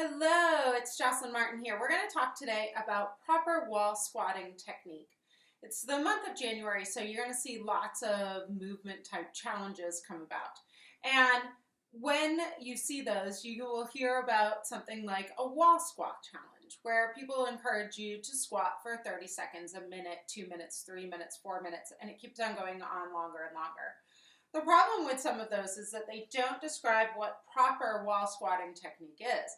Hello, it's Jocelyn Martin here. We're going to talk today about proper wall squatting technique. It's the month of January, so you're going to see lots of movement type challenges come about. And when you see those, you will hear about something like a wall squat challenge, where people encourage you to squat for 30 seconds, a minute, 2 minutes, 3 minutes, 4 minutes, and it keeps on going on longer and longer. The problem with some of those is that they don't describe what proper wall squatting technique is.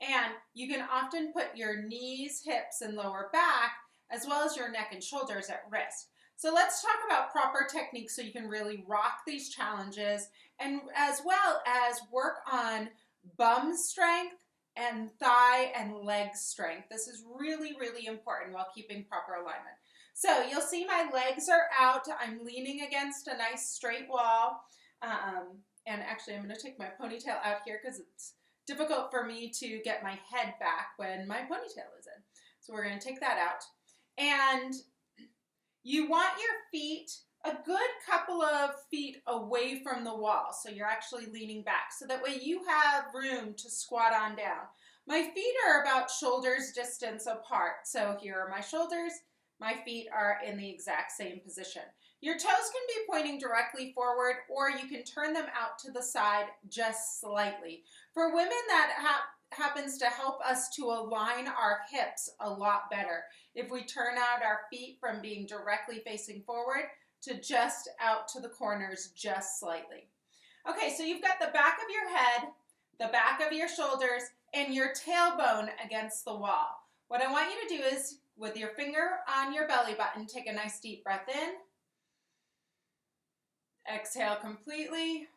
And you can often put your knees, hips, and lower back, as well as your neck and shoulders at risk. So let's talk about proper techniques so you can really rock these challenges, and as well as work on bum strength and thigh and leg strength. This is really, really important while keeping proper alignment. So you'll see my legs are out. I'm leaning against a nice straight wall. And actually, I'm going to take my ponytail out here because it's difficult for me to get my head back when my ponytail is in. So we're going to take that out. And you want your feet a good couple of feet away from the wall. So you're actually leaning back. So that way you have room to squat on down. My feet are about shoulders distance apart. So here are my shoulders. My feet are in the exact same position. Your toes can be pointing directly forward, or you can turn them out to the side just slightly. For women, that happens to help us to align our hips a lot better if we turn out our feet from being directly facing forward to just out to the corners just slightly. Okay, so you've got the back of your head, the back of your shoulders, and your tailbone against the wall. What I want you to do is, with your finger on your belly button, take a nice deep breath in. Exhale completely.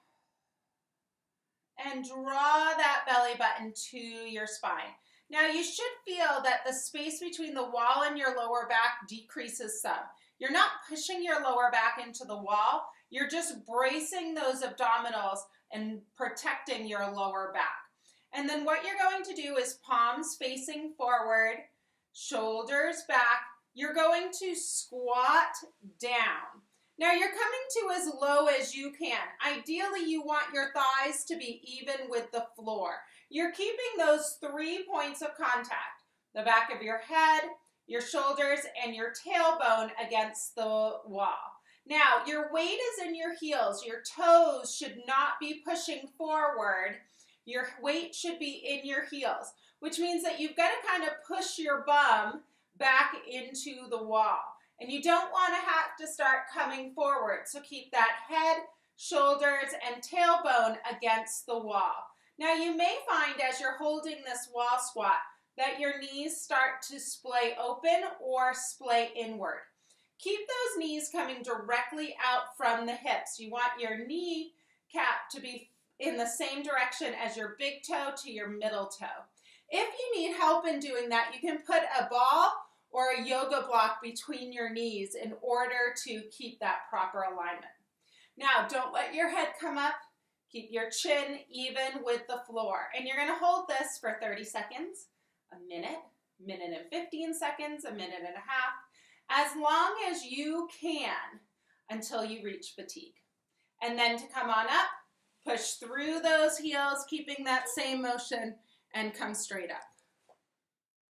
And draw that belly button to your spine. Now you should feel that the space between the wall and your lower back decreases some. You're not pushing your lower back into the wall. You're just bracing those abdominals and protecting your lower back. And then what you're going to do is palms facing forward, shoulders back. You're going to squat down. Now you're coming to as low as you can. Ideally, you want your thighs to be even with the floor. You're keeping those 3 points of contact: the back of your head, your shoulders, and your tailbone against the wall. Now, your weight is in your heels. Your toes should not be pushing forward. Your weight should be in your heels, which means that you've got to kind of push your bum back into the wall. And you don't want to have to start coming forward. So keep that head, shoulders, and tailbone against the wall. Now you may find as you're holding this wall squat that your knees start to splay open or splay inward. Keep those knees coming directly out from the hips. You want your knee cap to be in the same direction as your big toe to your middle toe. If you need help in doing that, you can put a ball or a yoga block between your knees in order to keep that proper alignment. Now, don't let your head come up. Keep your chin even with the floor. And you're going to hold this for 30 seconds, a minute and 15 seconds, a minute and a half, as long as you can until you reach fatigue. And then to come on up, push through those heels, keeping that same motion, and come straight up.